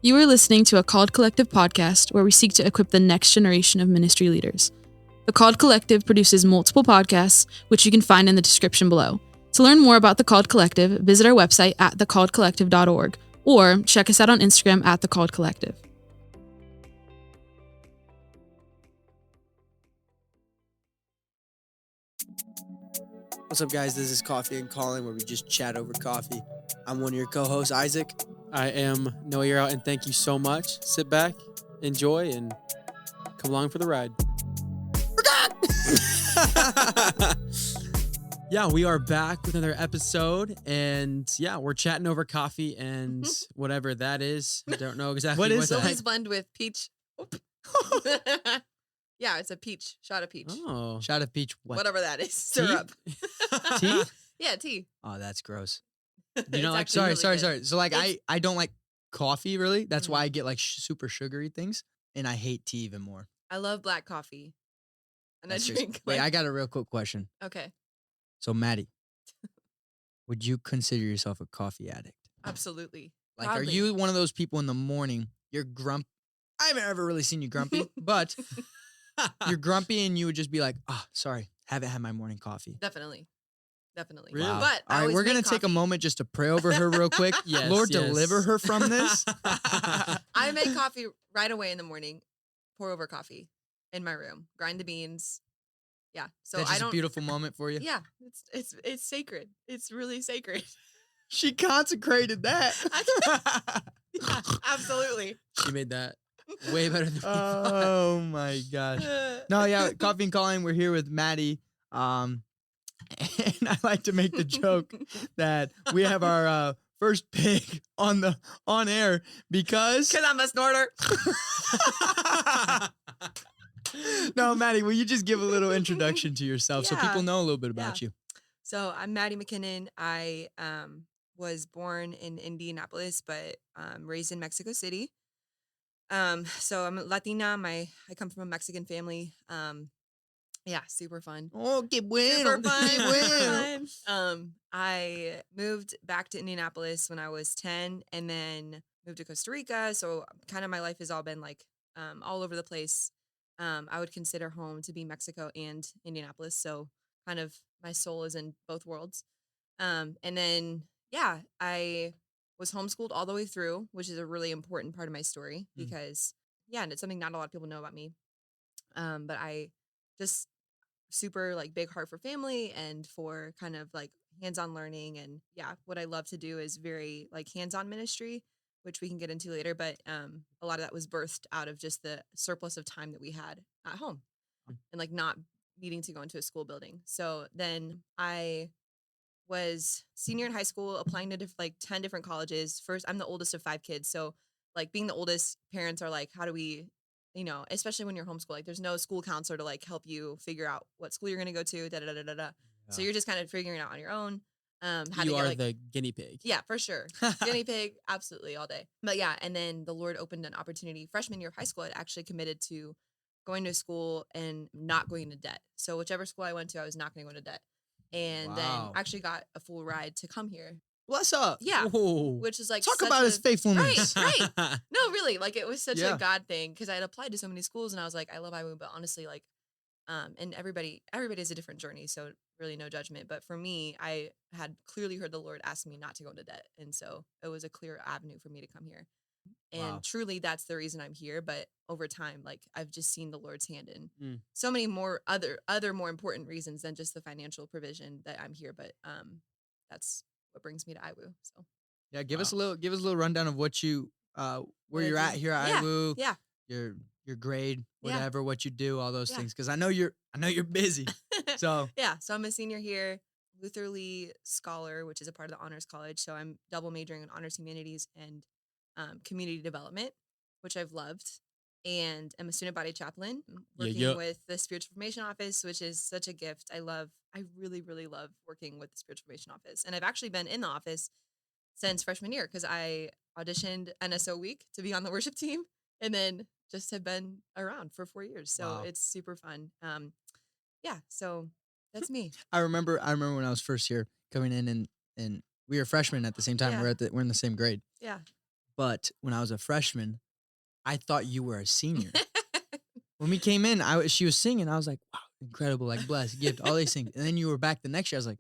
You are listening to a Called Collective podcast where we seek to equip the next generation of ministry leaders. The Called Collective produces multiple podcasts, which you can find in the description below. To learn more about the Called Collective, visit our website at thecalledcollective.org or check us out on Instagram at The Called Collective. What's up, guys? This is Coffee and Calling, where we just chat over coffee. I'm one of your co-hosts, Isaac. I am Noah Yearout, and thank you so much. Sit back, enjoy, and come along for the ride. Yeah, we are back with another episode, and yeah, we're chatting over coffee and whatever that is. I don't know exactly What is that. always blend with peach. Yeah, it's a peach. Shot of peach. Oh, Shot of peach. What? Whatever that is. Syrup. Tea? Yeah, tea. Oh, that's gross. It's You know, like, actually sorry. really good. So, like, It's- I don't like coffee, really. That's why I get, like, super sugary things. And I hate tea even more. I love black coffee. And That's I just- drink. Wait, like- I got a real quick question. Okay, So, Maddie, would you consider yourself a coffee addict? absolutely. Like, Proudly. are you one of those people in the morning, you're grumpy? I haven't ever really seen you grumpy, but you're grumpy and you would just be like, oh, sorry, haven't had my morning coffee. Definitely. Definitely. Really? Wow. But I All right, always we're going to make take a coffee. moment just to pray over her real quick. Yes, Lord, yes. deliver her from this. I make coffee right away in the morning. Pour over coffee in my room. Grind the beans. Yeah. So That's I just don't. a beautiful moment for you. Yeah, it's sacred. It's really sacred. She consecrated that. Absolutely. she made that way better than we thought. Oh my gosh. No, yeah, Coffee and Calling, we're here with Maddie. And I like to make the joke that we have our first pig on air because Because I'm a snorter. No, Maddie, will you just give a little introduction to yourself so Yeah. people know a little bit about you? So I'm Maddie MacKinnon. I was born in Indianapolis, but raised in Mexico City. So I'm Latina. I come from a Mexican family. Yeah, super fun. Oh, que bueno. Super fun. Que Super bueno. fun. I moved back to Indianapolis when I was 10 and then moved to Costa Rica. So kind of my life has all been like all over the place. I would consider home to be Mexico and Indianapolis. So kind of my soul is in both worlds. And then, yeah, I was homeschooled all the way through, which is a really important part of my story because, yeah, and it's something not a lot of people know about me. But I just super like big heart for family and for kind of like hands-on learning. And yeah, what I love to do is very like hands-on ministry, which we can get into later. But a lot of that was birthed out of just the surplus of time that we had at home and like not needing to go into a school building. So then I was senior in high school, applying to like 10 different colleges. First, I'm the oldest of 5 kids. So like being the oldest, parents are like, how do we, you know, especially when you're homeschooled, like there's no school counselor to like help you figure out what school you're going to go to, So you're just kind of figuring it out on your own. How to You get, are like, the guinea pig. yeah, for sure. Guinea pig, absolutely all day. But yeah, and then the Lord opened an opportunity. Freshman year of high school, I actually committed to going to school and not going into debt. So whichever school I went to, I was not going to go into debt. And then Wow. actually got a full ride to come here. What's up? Yeah, Whoa. which is like Talk such about a, his faithfulness. Right. No, really, like it was such Yeah. a God thing because I had applied to so many schools and I was like, I love IWU, but honestly, like, and everybody has a different journey, so really no judgment. But for me, I had clearly heard the Lord ask me not to go into debt, and so it was a clear avenue for me to come here. And Wow. truly, that's the reason I'm here. But over time, like I've just seen the Lord's hand in Mm. so many more other more important reasons than just the financial provision that I'm here. But that's what brings me to IWU. So Yeah, give us a Wow. little rundown of what you where What I you're at do. here at Yeah, IWU, yeah. your grade, Yeah. whatever, what you do, all those Yeah. things. Because I know you're busy. So Yeah, so I'm a senior here, Luther Lee Scholar, which is a part of the Honors College. So I'm double majoring in Honors Humanities and Community Development, which I've loved. And I'm a student body chaplain working yeah. with the Spiritual Formation Office, which is such a gift. I really, really love working with the Spiritual Formation Office. And I've actually been in the office since freshman year because I auditioned NSO week to be on the worship team and then just have been around for 4 years. So Wow. it's super fun. Yeah, so that's me. I remember when I was first here coming in and we were freshmen at the same time. Yeah. We're in the same grade. Yeah. But when I was a freshman, I thought you were a senior. When we came in, she was singing. I was like, wow, incredible, like blessed gift, all these things. And then you were back the next year. I was like,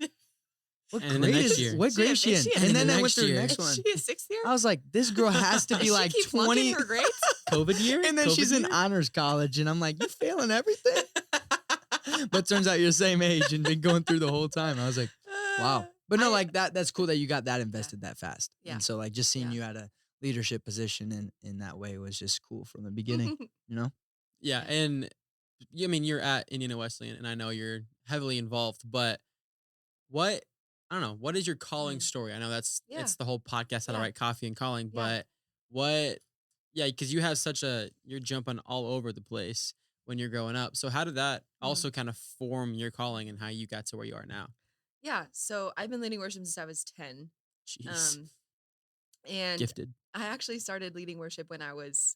what And the grade next is year. what grade is she in? She- And and then the I went next through the year. next one. Is she a 6th year? I was like, this girl has to be Does like she keep 20. flunking her grades? COVID year? And then COVID she's in year? honors college. And I'm like, you failing everything? But turns out you're the same age and been going through the whole time. I was like, wow. But no, like that's cool that you got that invested that fast. Yeah. And so like just seeing Yeah. you at a leadership position in that way was just cool from the beginning, you know? Yeah, and I mean, you're at Indiana Wesleyan, and I know you're heavily involved, but what, I don't know, what is your calling story? I know it's Yeah. the whole podcast, How to Yeah. Write Coffee and Calling, Yeah. but what, yeah, because you have you're jumping all over the place when you're growing up. So how did that also kind of form your calling and how you got to where you are now? Yeah. So I've been leading worship since I was 10. Jeez, And gifted. I actually started leading worship when I was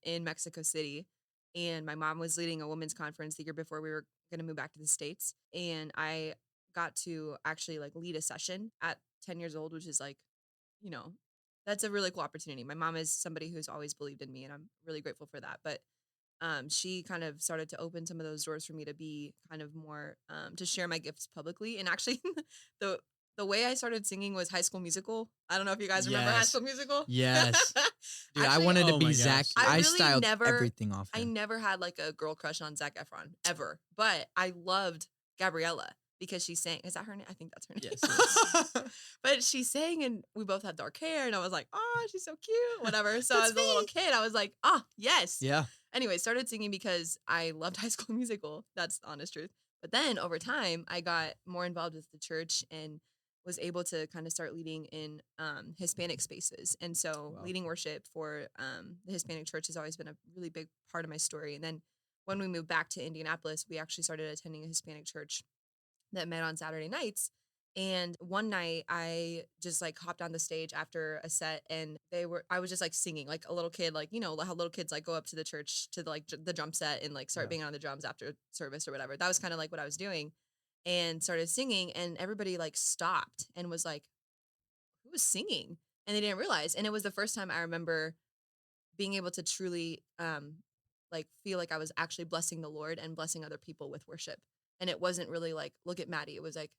in Mexico City. And my mom was leading a women's conference the year before we were going to move back to the States. And I got to actually like lead a session at 10 years old, which is like, you know, that's a really cool opportunity. My mom is somebody who's always believed in me, and I'm really grateful for that. But she kind of started to open some of those doors for me to be kind of more to share my gifts publicly. And actually, the way I started singing was High School Musical. I don't know if you guys remember High Yes. School Musical. Yes. Dude, I Actually, wanted to oh be my Zach. gosh. I I really styled never- everything off I him. never had like a girl crush on Zac Efron ever, but I loved Gabriella because she sang. Is that her name? I think that's her name. Yes, But she sang, and we both had dark hair, and I was like, oh, she's so cute, whatever. So as a little kid, I was like, oh, yes. Yeah. Anyway, started singing because I loved High School Musical. That's the honest truth. But then over time, I got more involved with the church and was able to kind of start leading in Hispanic spaces. And so Wow. leading worship for the Hispanic church has always been a really big part of my story. And then when we moved back to Indianapolis, we actually started attending a Hispanic church that met on Saturday nights. And one night I just like hopped on the stage after a set, and I was just like singing like a little kid, like, you know, how little kids like go up to the church to like the drum set and like start banging on the drums after service or whatever. That was kind of like what I was doing, and started singing, and everybody like stopped and was like, who was singing? And they didn't realize. And it was the first time I remember being able to truly like feel like I was actually blessing the Lord and blessing other people with worship. And it wasn't really like, look at Maddie. It was like,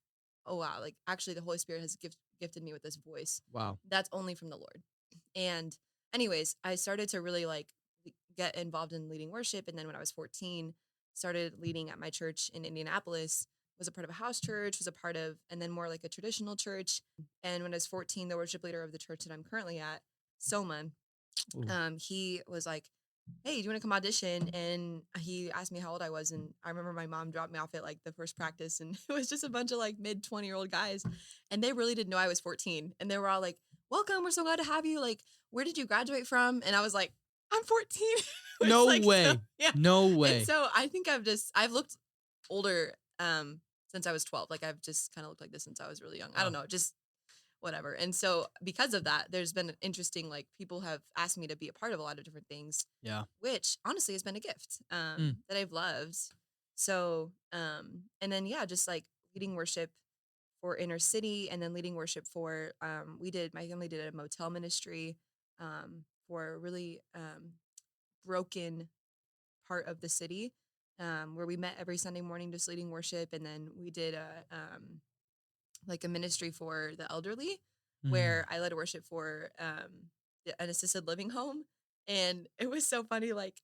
oh, wow, like actually the Holy Spirit has gifted me with this voice. Wow. That's only from the Lord. And anyways, I started to really like get involved in leading worship. And then when I was 14, started leading at my church in Indianapolis, was a part of a house church, and then more like a traditional church. And when I was 14, the worship leader of the church that I'm currently at, Soma, he was like, hey, do you want to come audition? And he asked me how old I was. And I remember my mom dropped me off at like the first practice, and it was just a bunch of like mid 20-year-old guys. And they really didn't know I was 14. And they were all like, welcome, we're so glad to have you. Like, where did you graduate from? And I was like, I'm 14. It's No like, way. so- yeah. No way. And so I think I've looked older since I was 12. Like I've just kind of looked like this since I was really young. I don't know, just whatever. And so because of that, there's been an interesting, like people have asked me to be a part of a lot of different things. Yeah. Which honestly has been a gift that I've loved. So, and then, yeah, just like leading worship for inner city, and then leading worship for, my family did a motel ministry for a really broken part of the city where we met every Sunday morning just leading worship. And then we did a ministry for the elderly where I led worship for an assisted living home. And it was so funny. Like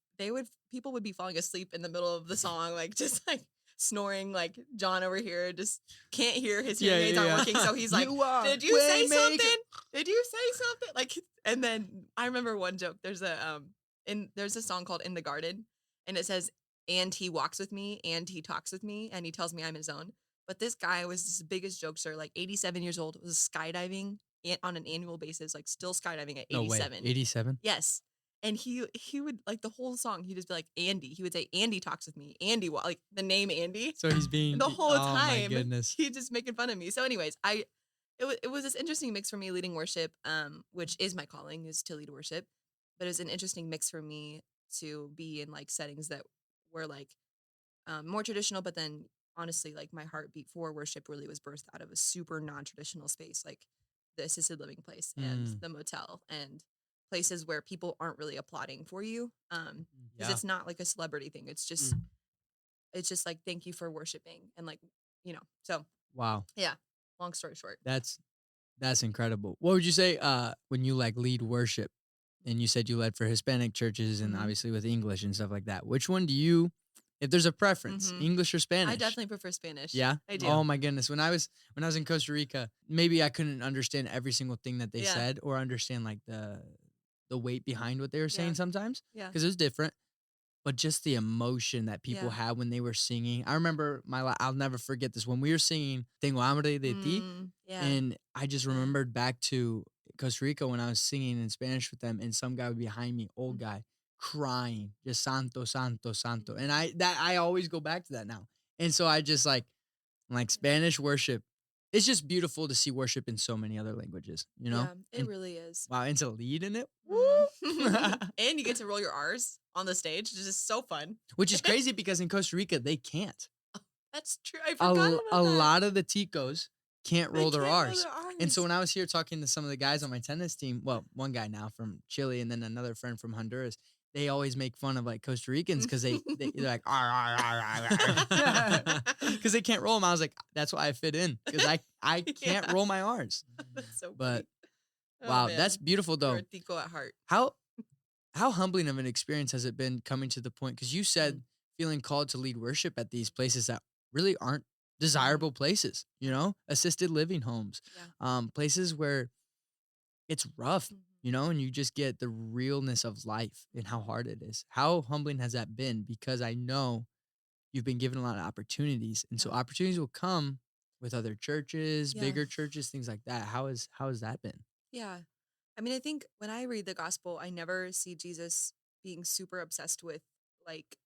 people would be falling asleep in the middle of the song, like just like snoring, like John over here just can't hear, his hearing aids aren't working. So he's like, did you say something? Did you say something? Like, and then I remember one joke. There's a song called In the Garden, and it says, and he walks with me, and he talks with me, and he tells me I'm his own. But this guy was the biggest jokester, like 87 years old, was skydiving on an annual basis, like still skydiving at 87. No way. 87? Yes. And he would, like, the whole song, he'd just be like, Andy. He would say, Andy talks with me. Andy, like the name Andy. So he's being The whole Oh my time, goodness. he's just making fun of me. So anyways, it was this interesting mix for me leading worship, which is my calling, is to lead worship. But it was an interesting mix for me to be in like settings that were like more traditional, but then honestly, like my heartbeat for worship really was birthed out of a super non-traditional space, like the assisted living place and the motel. And places where people aren't really applauding for you. Because Yeah. it's not like a celebrity thing. It's just like, thank you for worshiping. And like, so Wow. yeah, long story short. That's incredible. What would you say when you like lead worship and you said you led for Hispanic churches and Mhm. obviously with English and stuff like that? Which one do you, if there's a preference, Mhm. English or Spanish? I definitely prefer Spanish. Yeah. I do. Oh my goodness. When I was in Costa Rica, maybe I couldn't understand every single thing that they Yeah. said or understand like the weight behind what they were saying Yeah. sometimes Yeah. because it was different. But just the emotion that people Yeah. had when they were singing. I remember I'll never forget this when we were singing Tengo Hambre de Ti. Yeah. And I just remembered back to Costa Rica when I was singing in Spanish with them, and some guy behind me, old guy, crying, just Santo, Santo, Santo. And I always go back to that now. And so I just like Spanish worship. It's just beautiful to see worship in so many other languages, you know? Yeah, it really is. Wow, and to lead in it. And you get to roll your R's on the stage, which is so fun. Which is crazy because in Costa Rica they can't. That's true. I forgot about A that. lot of the Ticos can't roll their can't roll R's. their And so Rs. when I was here talking to some of the guys on my tennis team, well, one guy now from Chile and then another friend from Honduras, they always make fun of like Costa Ricans because they're like, because they can't roll them. I was like, that's why I fit in because I can't Yeah. roll my R's. That's so But funny. wow, man. that's beautiful though. You're a Tico at heart. How humbling of an experience has it been coming to the point? Because you said feeling called to lead worship at these places that really aren't desirable places, you know, assisted living homes, places where it's rough, you know, and you just get the realness of life and how hard it is. How humbling has that been? Because I know you've been given a lot of opportunities, and so opportunities will come with other churches, bigger churches, things like that. How has that been? Yeah. I mean, I think when I read the gospel, I never see Jesus being super obsessed with like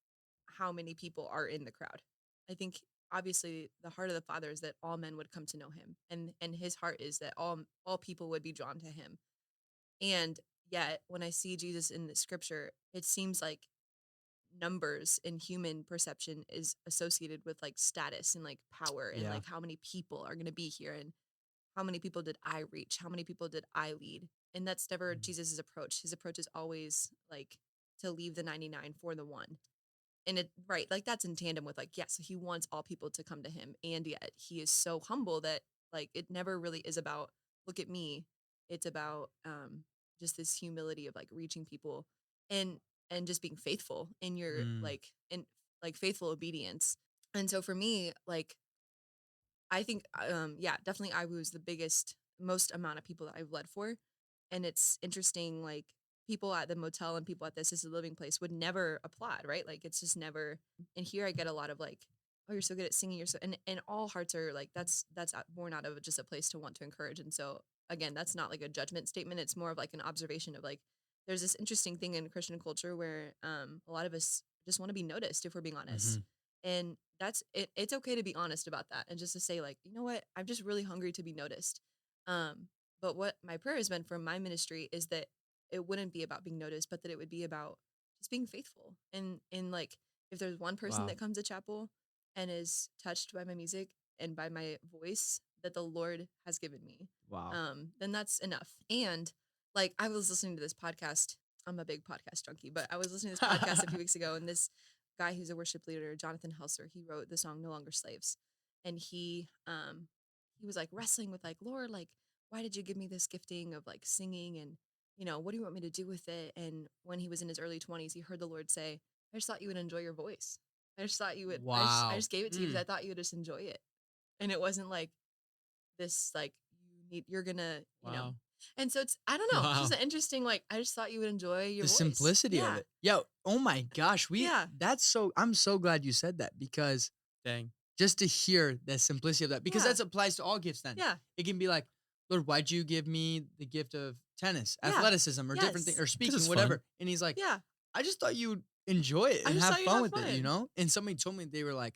how many people are in the crowd. I think obviously the heart of the Father is that all men would come to know him, and his heart is that all people would be drawn to him. And yet when I see Jesus in the scripture, it seems like numbers in human perception is associated with like status and like power and like how many people are going to be here and how many people did I reach? How many people did I lead? And that's never Jesus's approach. His approach is always like to leave the 99 for the one. And like that's in tandem with like, yes, he wants all people to come to him. And yet he is so humble that like it never really is about, look at me. It's about just this humility of like reaching people and just being faithful in your in faithful obedience. And so for me, like, I think, definitely I was the most amount of people that I've led for. And it's interesting, like people at the motel and people at the assisted living place would never applaud, right? Like it's just never, and here I get a lot of like, oh, you're so good at singing. You're so, and all hearts are like, that's born out of just a place to want to encourage. And so again, that's not like a judgment statement. It's more of like an observation of like, there's this interesting thing in Christian culture where a lot of us just want to be noticed if we're being honest. And that's it. It's okay to be honest about that and just to say like, you know what, I'm just really hungry to be noticed. But what my prayer has been for my ministry is that it wouldn't be about being noticed, but that it would be about just being faithful. And like, if there's one person that comes to chapel and is touched by my music and by my voice that the Lord has given me, then that's enough. And like, I was listening to this podcast. I'm a big podcast junkie, but I was listening to this podcast a few weeks ago, and this guy who's a worship leader, Jonathan Helser, he wrote the song No Longer Slaves. And he was like wrestling with like, Lord, like, why did you give me this gifting of like singing? And, you know, what do you want me to do with it? And when he was in his early 20s, he heard the Lord say, I just thought you would enjoy your voice. I just thought you would, I just gave it to you because I thought you would just enjoy it. And it wasn't like this, like, you're gonna, you know. And so it's, I don't know, it's just an interesting, like, I just thought you would enjoy your voice. Simplicity of it. Yo, oh my gosh. I'm so glad you said that because just to hear the simplicity of that, because that applies to all gifts then. Yeah. It can be like, Lord, why'd you give me the gift of tennis, athleticism, or different things, or speaking, whatever. Fun. And he's like, I just thought you would enjoy it and have fun with it, you know? And somebody told me, they were like,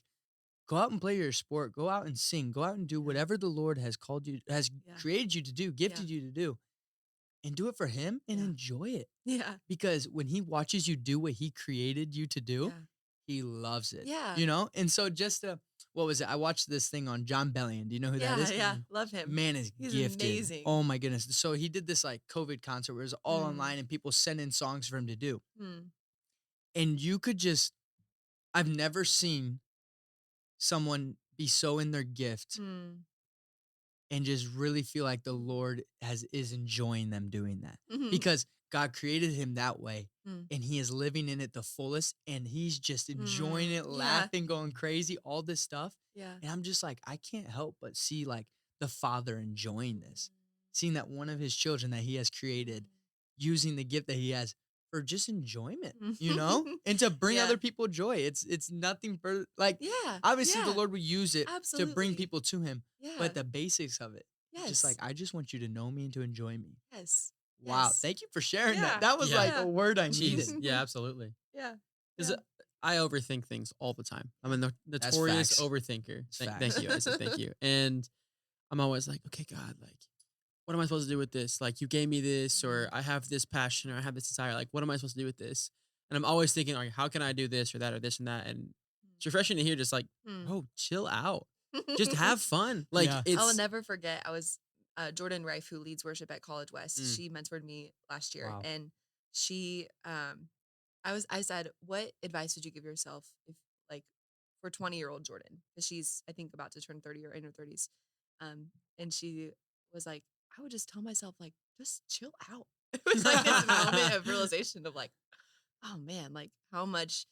go out and play your sport, go out and sing, go out and do whatever the Lord has called you, has created you to do, gifted you to do, and do it for him and enjoy it. Yeah. Because when he watches you do what he created you to do, he loves it. Yeah. You know? And so just what was it? I watched this thing on John Bellion. Do you know who that is? Yeah, love him. Man is He's gifted. amazing. Oh my goodness. So he did this like COVID concert where it was all online and people sent in songs for him to do. And you could just, I've never seen someone be so in their gift and just really feel like the Lord is enjoying them doing that. Because God created him that way and he is living in it the fullest and he's just enjoying it, laughing, going crazy, all this stuff. Yeah. And I'm just like, I can't help but see like the Father enjoying this, seeing that one of his children that he has created using the gift that he has for just enjoyment, you know, and to bring other people joy. It's nothing for like, obviously the Lord will use it to bring people to him, but the basics of it, just like, I just want you to know me and to enjoy me. Yes. Wow. Yes. Thank you for sharing that. Yeah. That was like a word I needed. Jeez. Yeah, absolutely. Yeah. Because I overthink things all the time. I'm a That's notorious facts. overthinker. That's Thank you. I said thank you. And I'm always like, okay, God, like, what am I supposed to do with this? Like, you gave me this, or I have this passion, or I have this desire. Like, what am I supposed to do with this? And I'm always thinking, like, how can I do this or that or this and that? And it's refreshing to hear just like, oh, chill out. Just have fun. Like, it's. I'll never forget. I was Jordan Reif, who leads worship at College West. She mentored me last year, and she, I said, what advice would you give yourself if, like, for 20-year-old Jordan? Because she's, I think, about to turn 30 or in her 30s. And she was like, I would just tell myself, like, just chill out. It was like this moment of realization of like, oh man, like how much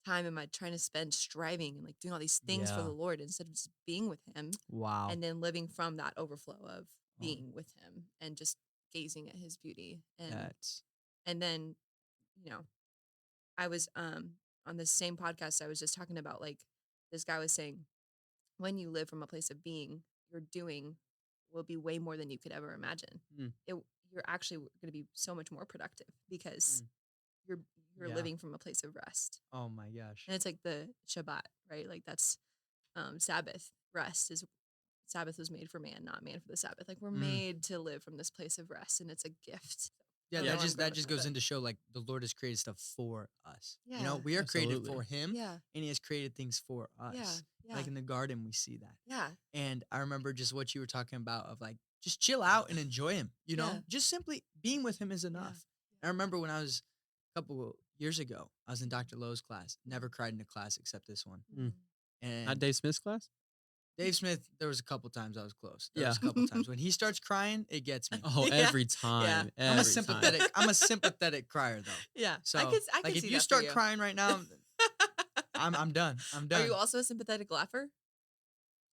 time am I trying to spend striving and like doing all these things for the Lord instead of just being with him. Wow. And then living from that overflow of being with him and just gazing at his beauty. And then, you know, I was on the same podcast I was just talking about, like this guy was saying, when you live from a place of being, your doing will be way more than you could ever imagine. You're actually going to be so much more productive because you're living from a place of rest. Oh my gosh. And it's like the Shabbat, right? Like that's Sabbath. Sabbath was made for man, not man for the Sabbath. Like we're made to live from this place of rest, and it's a gift. Yeah, that just goes in to show like the Lord has created stuff for us. Yeah. You know, we are created Absolutely. for him. Yeah. And he has created things for us. Yeah. Like in the garden, we see that. Yeah. And I remember just what you were talking about of like, just chill out and enjoy him. You know, just simply being with him is enough. I remember when I was a couple years ago, I was in Dr. Lowe's class, never cried in a class except this one. And Not Dave Smith's class? Dave Smith, there was a couple times I was close. There was a couple times. When he starts crying, it gets me. Oh, every time. Yeah. I'm a sympathetic crier though. Yeah. So I could like see if you that start for crying right now, I'm done. I'm done. Are you also a sympathetic laugher?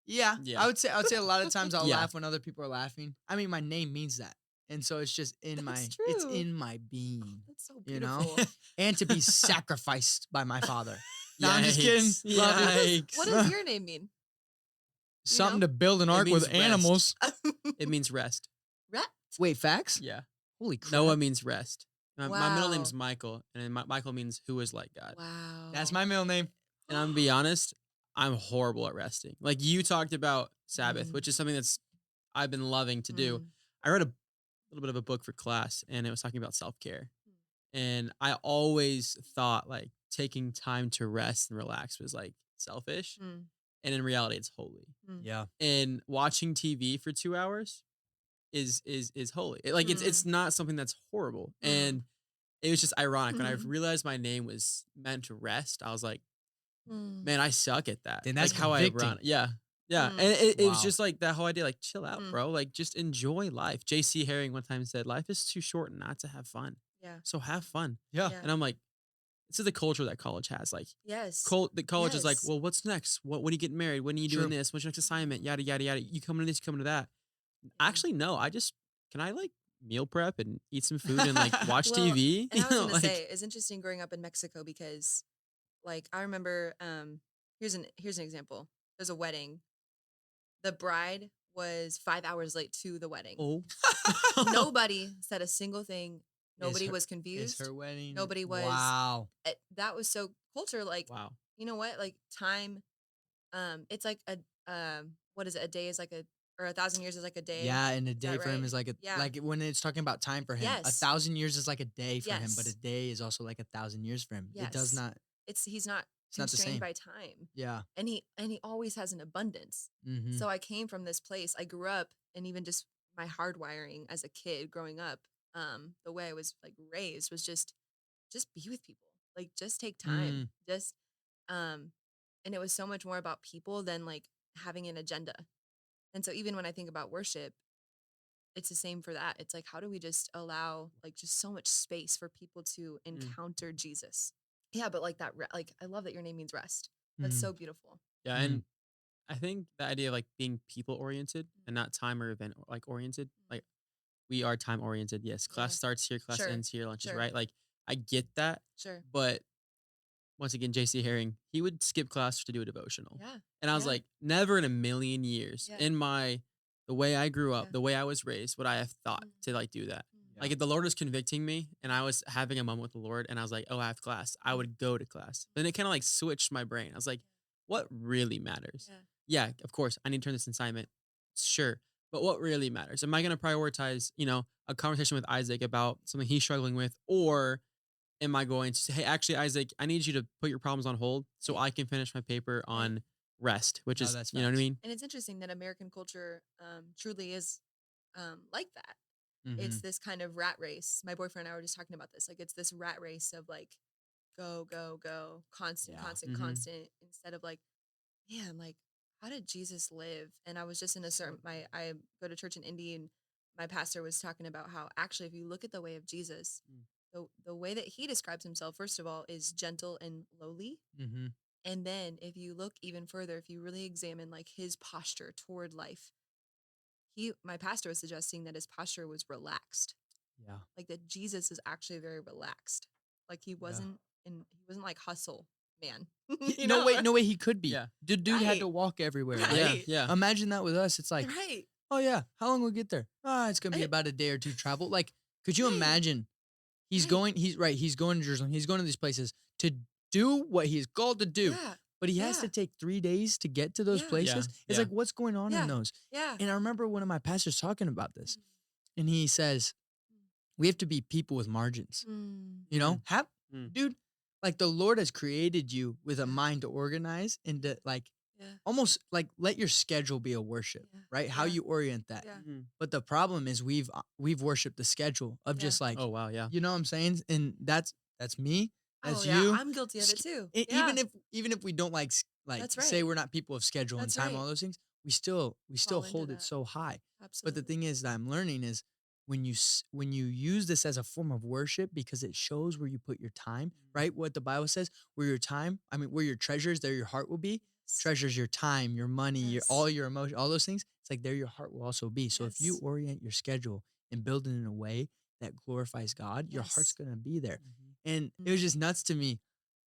Yeah. Yeah. I would say a lot of times I'll Yeah. laugh when other people are laughing. I mean, my name means that. And so it's just in That's it's true. in my being. That's so You beautiful. know? And to be sacrificed by my father. No, I'm just kidding. Yikes. Love you. Yikes. What does your name mean? Something to build an It ark means with rest. animals. It means rest. Rat? Wait, facts? Yeah. Holy crap. Noah means rest. My middle Wow. name's Michael, and Michael means who is like God. Wow. That's my middle name. And I'm gonna be honest, I'm horrible at resting. Like you talked about Sabbath, which is something that's I've been loving to do. I read a little bit of a book for class, and it was talking about self-care. And I always thought like taking time to rest and relax was like selfish. And in reality, it's holy. Yeah. And watching TV for 2 hours is holy. It's not something that's horrible. And it was just ironic when I realized my name was meant to rest. I was like, man, I suck at that. Then that's like how I convicting. run. Yeah. Yeah. And it was Wow. just like that whole idea, like chill out, bro. Like just enjoy life. JC Herring one time said, life is too short not to have fun. Yeah. So have fun. Yeah. Yeah. And I'm like, this is the culture that college has. Like Yes. the college is like, Yes. well, what's next? When are you getting married? When are you doing True. this? What's your next assignment? Yada, yada, yada. You coming to this, you coming to that. Actually, no, can I like meal prep and eat some food and like watch Well, TV? And I was gonna like, say it's interesting growing up in Mexico because, like, I remember. Here's an example. There's a wedding. The bride was 5 hours late to the wedding. oh, Nobody said a single thing. Nobody was It's confused. her wedding. Nobody was. Wow. That was so culture. Like, wow. you know what? Like time. It's like what is it? A day is like or 1,000 years is like a day. Yeah, and a day that for him right? is like Yeah. like when it's talking about time for him, Yes. 1,000 years is like a day for him, but a Yes. day is also like 1,000 years for him. It does Yes. not. He's not It's not the constrained same. by time. Yeah. And he always has an abundance. Mm-hmm. So I came from this place. I grew up, and even just my hardwiring as a kid growing up, the way I was like raised was just be with people. Like just take time. Just and it was so much more about people than like having an agenda. And so even when I think about worship, it's the same for that. It's like, how do we just allow like just so much space for people to encounter Jesus? Yeah, but like that, like I love that your name means rest. That's so beautiful. Yeah, and I think the idea of like being people oriented and not time or event like oriented, like we are time oriented. Yes, class starts here, class ends here, lunches, right? Like I get that. Sure. But once again, JC Herring, he would skip class to do a devotional. Yeah. And I was like, never in a million years in the way I grew up, the way I was raised, would I have thought to like do that. Like if the Lord was convicting me and I was having a moment with the Lord and I was like, oh, I have class, I would go to class. Then it kind of like switched my brain. I was like, what really matters? Yeah, of course, I need to turn this assignment. Sure. But what really matters? Am I going to prioritize, a conversation with Isaac about something he's struggling with? Or am I going to say, hey, actually, Isaac, I need you to put your problems on hold so I can finish my paper on rest, which is, you know what I mean? And it's interesting that American culture truly is like that. It's this kind of rat race. My boyfriend and I were just talking about this. Like it's this rat race of like, go, go, go, constant, constant, instead of like, man, like, how did Jesus live? And I was just in I go to church in Indy, and my pastor was talking about how actually, if you look at the way of Jesus, the way that he describes himself, first of all, is gentle and lowly. And then if you look even further, if you really examine like his posture toward life, my pastor was suggesting that his posture was relaxed. Yeah. Like that Jesus is actually very relaxed. Like he wasn't he wasn't like hustle, man. No way he could be. Yeah. Dude had to walk everywhere. Right. Yeah. Imagine that with us. It's like, Right. oh yeah, how long will we get there? It's gonna be about a day or two travel. Like, could you imagine? He's going to Jerusalem. He's going to these places to do what he's called to do. Yeah. But he has to take 3 days to get to those places. It's like, what's going on in those? Yeah. And I remember one of my pastors talking about this. And he says, we have to be people with margins. You know? Dude, like the Lord has created you with a mind to organize and to like almost like let your schedule be a worship, right? How you orient that. Yeah. But the problem is we've worshiped the schedule of just like, oh wow, yeah. You know what I'm saying? And that's me. That's yeah, you. I'm guilty of it too. Even if we don't like That's right. say we're not people of schedule That's and time, right. all those things, we still Fall into hold it that. so high. Absolutely. But the thing is that I'm learning is when you use this as a form of worship because it shows where you put your time, right? What the Bible says, where your treasures, there your heart will be. Treasures your time, your money, all your emotion, all those things. It's like there your heart will also be. So if you orient your schedule and build it in a way that glorifies God, your heart's going to be there. And it was just nuts to me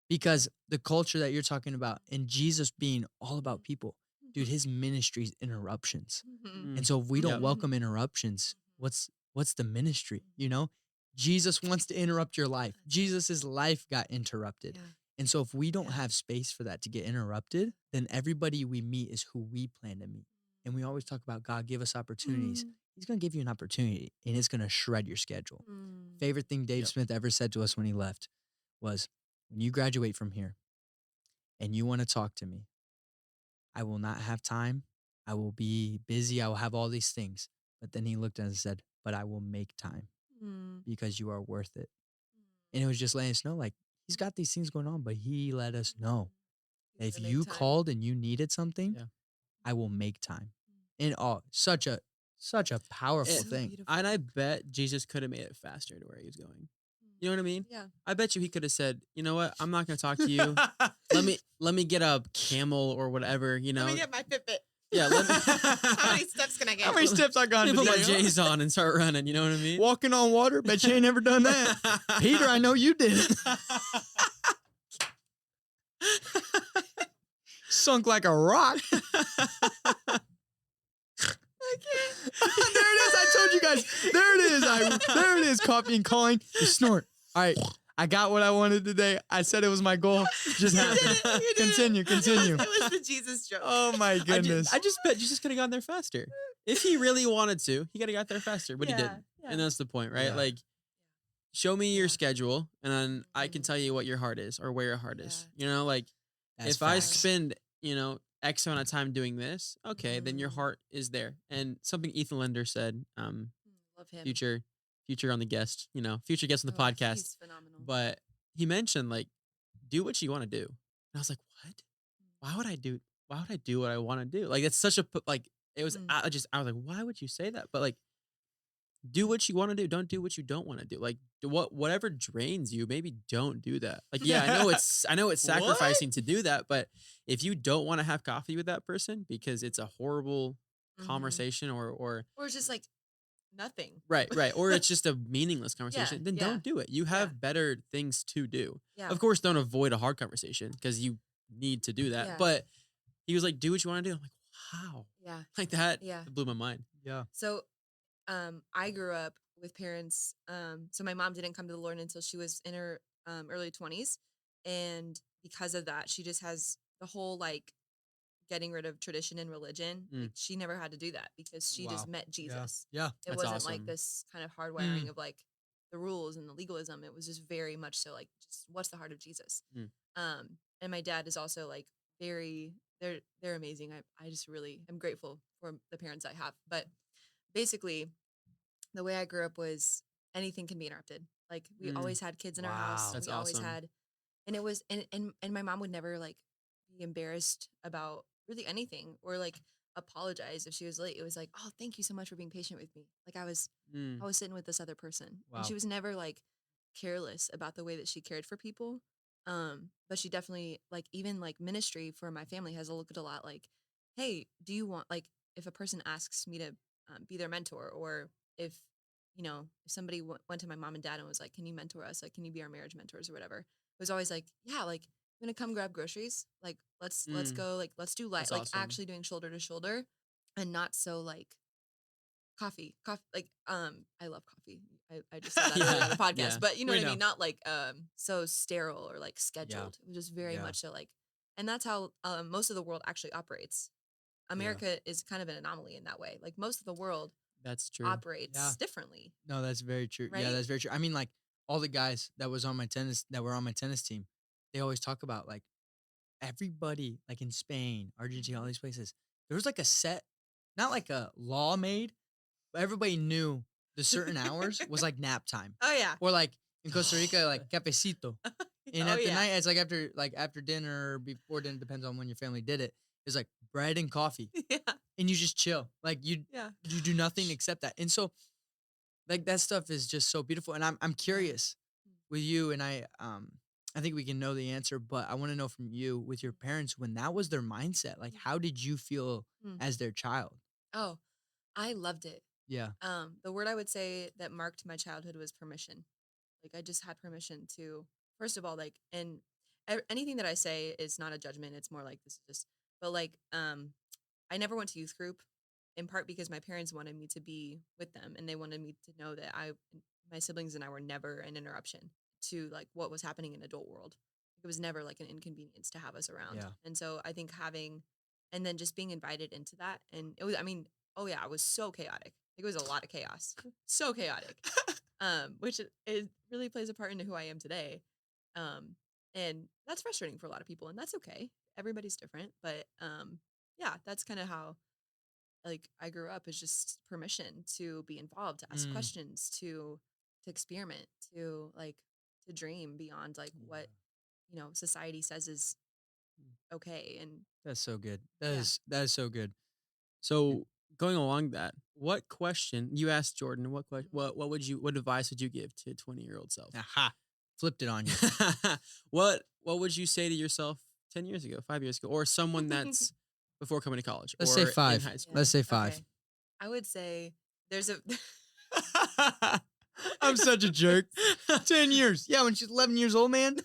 because the culture that you're talking about and Jesus being all about people, dude, his ministry's interruptions. And so if we don't welcome interruptions, what's the ministry? You know, Jesus wants to interrupt your life. Jesus's life got interrupted. And so if we don't have space for that to get interrupted, then everybody we meet is who we plan to meet. And we always talk about God, give us opportunities. He's going to give you an opportunity and it's going to shred your schedule. Favorite thing Dave Smith ever said to us when he left was, when you graduate from here and you want to talk to me, I will not have time. I will be busy. I will have all these things. But then he looked at us and said, but I will make time because you are worth it. And it was just letting us know, like, he's got these things going on, but he let us know that if you called and you needed something, I will make time. And such a powerful thing. Beautiful. And I bet Jesus could have made it faster to where he was going. You know what I mean? Yeah. I bet you he could have said, you know what? I'm not going to talk to you. let me get a camel or whatever, you know. Let me get my Fitbit. Yeah. How many steps can I get? How many steps I got Let me put my today? J's on and start running. You know what I mean? Walking on water? Bet you ain't never done that. Peter, I know you did. Sunk like a rock. I can't. There it is. I told you guys. There it is. There it is. Coffee and calling. The snort. All right. I got what I wanted today. I said it was my goal. Just happened. You did it. Continue. It was the Jesus joke. Oh my goodness. I just bet Jesus could have gotten there faster. If he really wanted to, he could have got there faster, but he didn't. Yeah. And that's the point, right? Yeah. Like, show me your schedule, and then I can tell you what your heart is or where your heart is. You know, like, That's if I facts. spend, X amount of time doing this, okay, then your heart is there. And something Ethan Linder said, Love him. future on the guest, future guest on the podcast. He's phenomenal. But he mentioned like, do what you want to do. And I was like, what? Why would I do what I want to do? Like, it's such a, like, it was, I was like, why would you say that? But like, do what you want to do. Don't do what you don't want to do. Like, whatever drains you, maybe don't do that. Like, yeah, I know it's sacrificing to do that, but if you don't want to have coffee with that person because it's a horrible conversation or it's just like nothing. Right. Or it's just a meaningless conversation, then don't do it. You have better things to do. Yeah. Of course, don't avoid a hard conversation because you need to do that. Yeah. But he was like, do what you want to do. I'm like, how? Yeah. Like that Yeah. blew my mind. Yeah. So I grew up with parents. So my mom didn't come to the Lord until she was in her early 20s. And because of that, she just has the whole like getting rid of tradition and religion. Like, she never had to do that because she just met Jesus. Yeah. It That's wasn't awesome. like this kind of hardwiring of like the rules and the legalism. It was just very much so like, just what's the heart of Jesus? And my dad is also like they're amazing. I just really am grateful for the parents I have. But basically, the way I grew up was anything can be interrupted. Like, we always had kids in our house. That's we always awesome. had, and it was, and my mom would never like be embarrassed about really anything or like apologize if she was late. It was like, oh, thank you so much for being patient with me. Like, I was sitting with this other person, and she was never like careless about the way that she cared for people. But she definitely, like, even like ministry for my family has looked a lot like, hey, do you want, like, if a person asks me to be their mentor, or if somebody went to my mom and dad and was like, can you mentor us? Like, can you be our marriage mentors or whatever? It was always like, yeah, like, I'm gonna come grab groceries. Like, let's go. Like, let's do life. That's Like, awesome. actually doing shoulder to shoulder, and not so like coffee. Like, I love coffee. I just said that earlier on the podcast, Yeah. but you know We what I know. mean? Not like so sterile or like scheduled. It was just very Yeah. much so like, and that's how most of the world actually operates. America is kind of an anomaly in that way. Like, most of the world That's true. operates differently. No, that's very true. Right? Yeah, that's very true. I mean, like, all the guys that were on my tennis team, they always talk about like everybody like in Spain, Argentina, all these places. There was like a set, not like a law made, but everybody knew the certain hours was like nap time. Oh yeah. Or like in Costa Rica, like cafecito. And at the night, it's like after dinner or before dinner, depends on when your family did it. It's like bread and coffee. Yeah. And you just chill. Like you do nothing except that. And so like that stuff is just so beautiful. And I'm curious with you, and I think we can know the answer, but I want to know from you with your parents, when that was their mindset, like how did you feel as their child? Oh, I loved it. Yeah. The word I would say that marked my childhood was permission. Like, I just had permission to, first of all, like, and anything that I say is not a judgment. It's more like, this is just, but like, I never went to youth group, in part because my parents wanted me to be with them, and they wanted me to know that my siblings and I were never an interruption to like what was happening in adult world. It was never like an inconvenience to have us around. Yeah. And so I think and then just being invited into that, and it was, I mean, oh yeah, it was so chaotic. It was a lot of chaos, so chaotic, which it really plays a part into who I am today. And that's frustrating for a lot of people, and that's okay. Everybody's different, but yeah, that's kind of how like I grew up, is just permission to be involved, to ask questions, to experiment, to like to dream beyond like what society says is okay. And That's so good. That is so good. So going along that, what question you asked Jordan? What advice would you give to 20-year-old self? Aha. Flipped it on you. What would you say to yourself 10 years ago, 5 years ago, or someone that's before coming to college? Let's or say in 5. high school? Let's say 5. okay. I would say there's a I'm such a jerk. 10 years. Yeah, when she's 11 years old, man.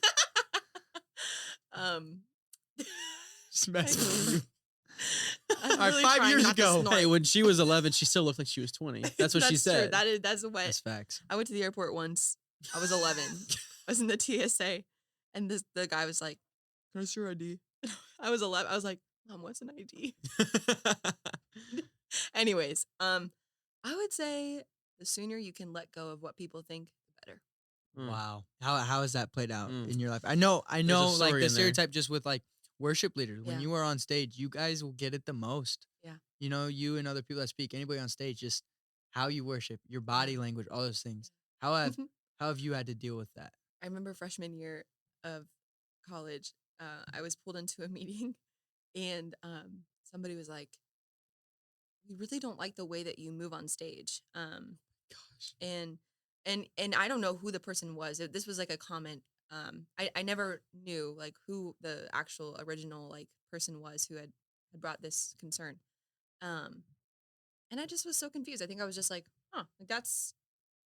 Just messing with you. I'm All right, really 5 trying years not to ago. snort. Hey, when she was 11, she still looked like she was 20. That's what she said. True. That's what That's facts. I went to the airport once. I was 11. I was in the TSA, and the guy was like, "Can I see your ID?" I was 11. I was like, "Mom, what's an ID?" Anyways, I would say the sooner you can let go of what people think, the better. Wow. How has that played out Mm. in your life? I know a like story the in there. stereotype just with like worship leaders, when Yeah. you are on stage, you guys will get it the most. Yeah. You know, you and other people that speak, anybody on stage, just how you worship, your body language, all those things. How have you had to deal with that? I remember freshman year of college, I was pulled into a meeting, and somebody was like, "We really don't like the way that you move on stage." Gosh. And I don't know who the person was. This was like a comment. I never knew like who the actual original like person was who had brought this concern. And I just was so confused. I think I was just like, huh, like that's,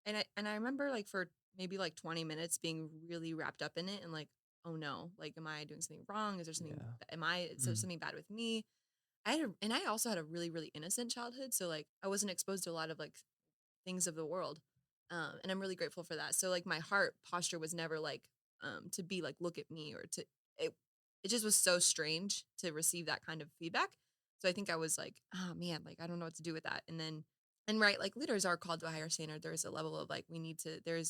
and I remember like for maybe like 20 minutes being really wrapped up in it and like, oh no, like, am I doing something wrong? Is there something, is there something bad with me? And I also had a really, really innocent childhood. So like I wasn't exposed to a lot of like things of the world. And I'm really grateful for that. So like my heart posture was never like, to be like, look at me or to, it just was so strange to receive that kind of feedback. So I think I was like, oh man, like, I don't know what to do with that. And right, like leaders are called to a higher standard. There's a level of like, there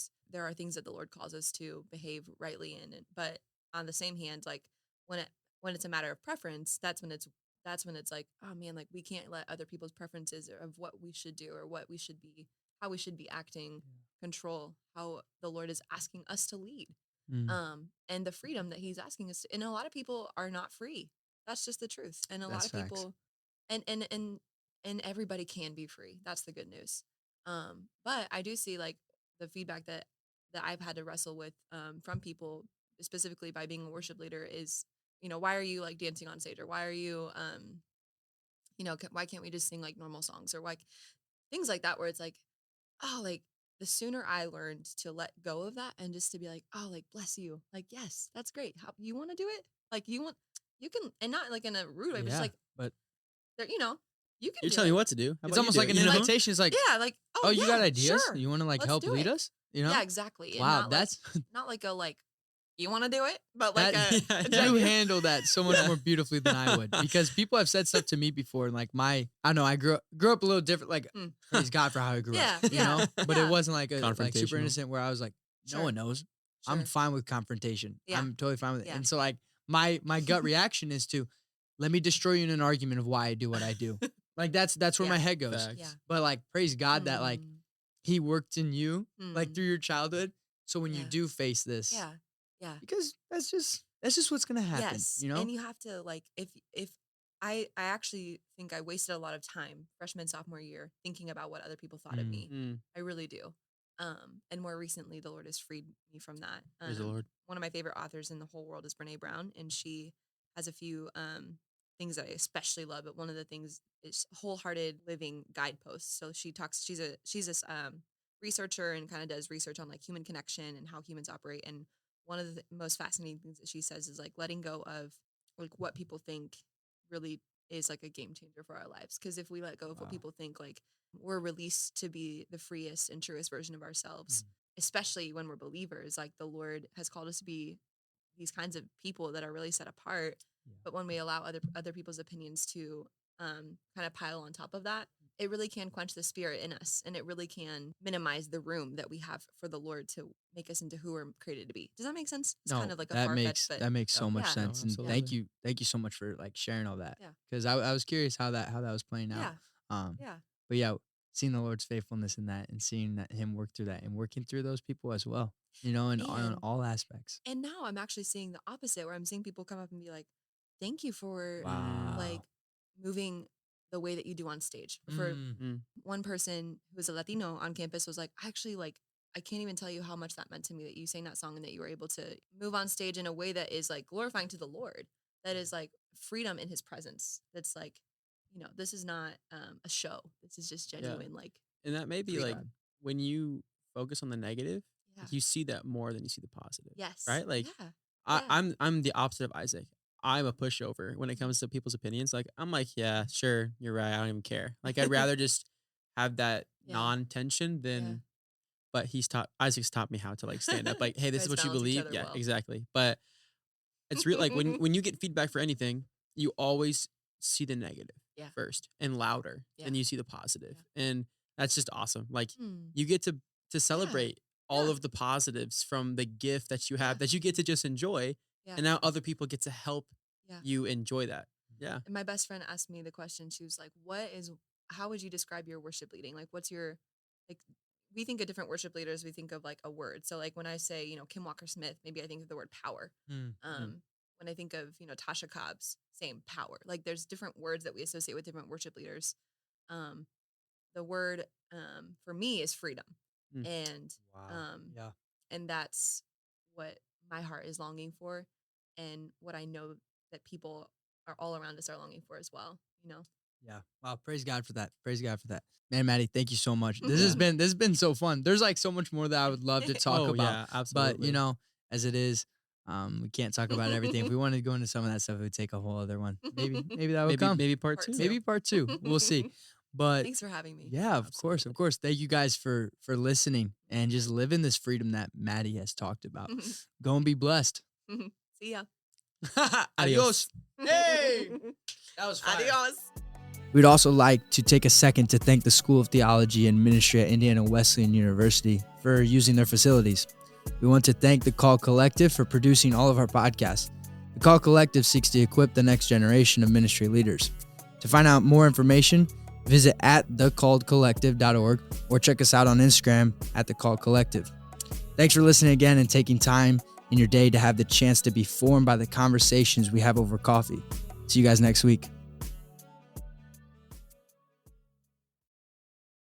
are things that the Lord calls us to behave rightly in. But on the same hand, like when it's a matter of preference, that's when it's like, oh man, like we can't let other people's preferences of what we should do or what we should be, how we should be acting, control how the Lord is asking us to lead. And the freedom that he's asking us to, and a lot of people are not free. That's just the truth. And a lot of people, and everybody can be free. That's the good news. But I do see like the feedback that I've had to wrestle with, from people specifically by being a worship leader is, why are you like dancing on stage, or why are you, why can't we just sing like normal songs, or like things like that, where it's like, oh, like the sooner I learned to let go of that and just to be like, oh, like, bless you. Like, yes, that's great. How you want to do it? Like you can, and not like in a rude way, but just like, but there, you can You're do telling it. me what to do. How it's about you almost do like it, an you know? invitation. It's like, Yeah, like, oh, you got yeah, ideas? sure. You want to like Let's help do lead it. us? You know? Yeah, exactly. And Wow, not that's like, not like a like, you want to do it, but like that, you handle that so much more beautifully than I would, because people have said stuff to me before, and like I don't know, I grew up a little different. Like, praise God for how I grew up, you know. But it wasn't like a like super innocent where I was like, no one knows. I'm fine with confrontation. Yeah. I'm totally fine with it. Yeah. And so like my gut reaction is to let me destroy you in an argument of why I do what I do. Like that's where Yeah. my head goes. Facts. Yeah. But like praise God that like he worked in you like Mm. through your childhood. So when you Yeah. do face this, Yeah. because that's just what's gonna happen. Yes. You know? And you have to like, if I actually think I wasted a lot of time freshman, sophomore year thinking about what other people thought of me. I really do. And more recently, the Lord has freed me from that. Praise the Lord. One of my favorite authors in the whole world is Brene Brown, and she has a few things that I especially love. But one of the things is wholehearted living guideposts. So she's this researcher and kind of does research on like human connection and how humans operate. And one of the most fascinating things that she says is like letting go of like what people think really is like a game changer for our lives. Because if we let go of what people think, like we're released to be the freest and truest version of ourselves, especially when we're believers. Like the Lord has called us to be these kinds of people that are really set apart. But when we allow other people's opinions to kind of pile on top of that, it really can quench the spirit in us, and it really can minimize the room that we have for the Lord to make us into who we're created to be. Does that make sense? It's kind of like a far-fetched, but that makes so much Yeah. sense. No, And absolutely. thank you so much for like sharing all that. Yeah. Because I was curious how that was playing out. yeah. But yeah, seeing the Lord's faithfulness in that, and seeing that Him work through that, and working through those people as well. You know, and on And- all aspects. And now I'm actually seeing the opposite, where I'm seeing people come up and be like, "Thank you for like moving the way that you do on stage." For one person who was a Latino on campus was like, "Actually, like, I can't even tell you how much that meant to me that you sang that song and that you were able to move on stage in a way that is like glorifying to the Lord, that is like freedom in His presence. That's like, this is not a show. This is just genuine, like, And that may be freedom. like when you focus on the negative, yeah, you see that more than you see the positive. yes, Right? Like yeah, I'm the opposite of Isaac. I'm a pushover when it comes to people's opinions. Like I'm like, yeah, sure, you're right. I don't even care. Like I'd rather just have that Yeah. non-tension than. But Isaac's taught me how to like stand up. Like, hey, this is Guys what you balance each believe. other Yeah, well. exactly. But it's real. Like when you get feedback for anything, you always see the negative Yeah. first and louder, Yeah. than you see the positive. And that's just awesome. Like Hmm. you get to celebrate all Yeah. of the positives from the gift that you have that you get to just enjoy. Yeah. And now other people get to help Yeah. you enjoy that. Yeah. And my best friend asked me the question. She was like, how would you describe your worship leading? Like, we think of different worship leaders, we think of like a word. So like when I say, Kim Walker Smith, maybe I think of the word power. When I think of, Tasha Cobbs, same, power. Like there's different words that we associate with different worship leaders. The word for me is freedom. And and that's what my heart is longing for, and what I know that people are all around us are longing for as well, Yeah. Wow. Praise God for that. Praise God for that. Man, Maddie, thank you so much. This Yeah. has been so fun. There's like so much more that I would love to talk about. Yeah, absolutely. But as it is, we can't talk about everything. If we wanted to go into some of that stuff, it would take a whole other one. Maybe that would come. Maybe part Part two. two. Maybe part 2. We'll see. But Thanks for having me. yeah, of course. Thank you guys for listening and just living this freedom that Maddie has talked about. Go and be blessed. See ya. Adios. Hey, that was fire. Adios. We'd also like to take a second to thank the School of Theology and Ministry at Indiana Wesleyan University for using their facilities. We want to thank the Call Collective for producing all of our podcasts. The Call Collective seeks to equip the next generation of ministry leaders. To find out more information, visit @thecalledcollective.org or check us out on Instagram @thecalledcollective. Thanks for listening again and taking time in your day to have the chance to be formed by the conversations we have over coffee. See you guys next week.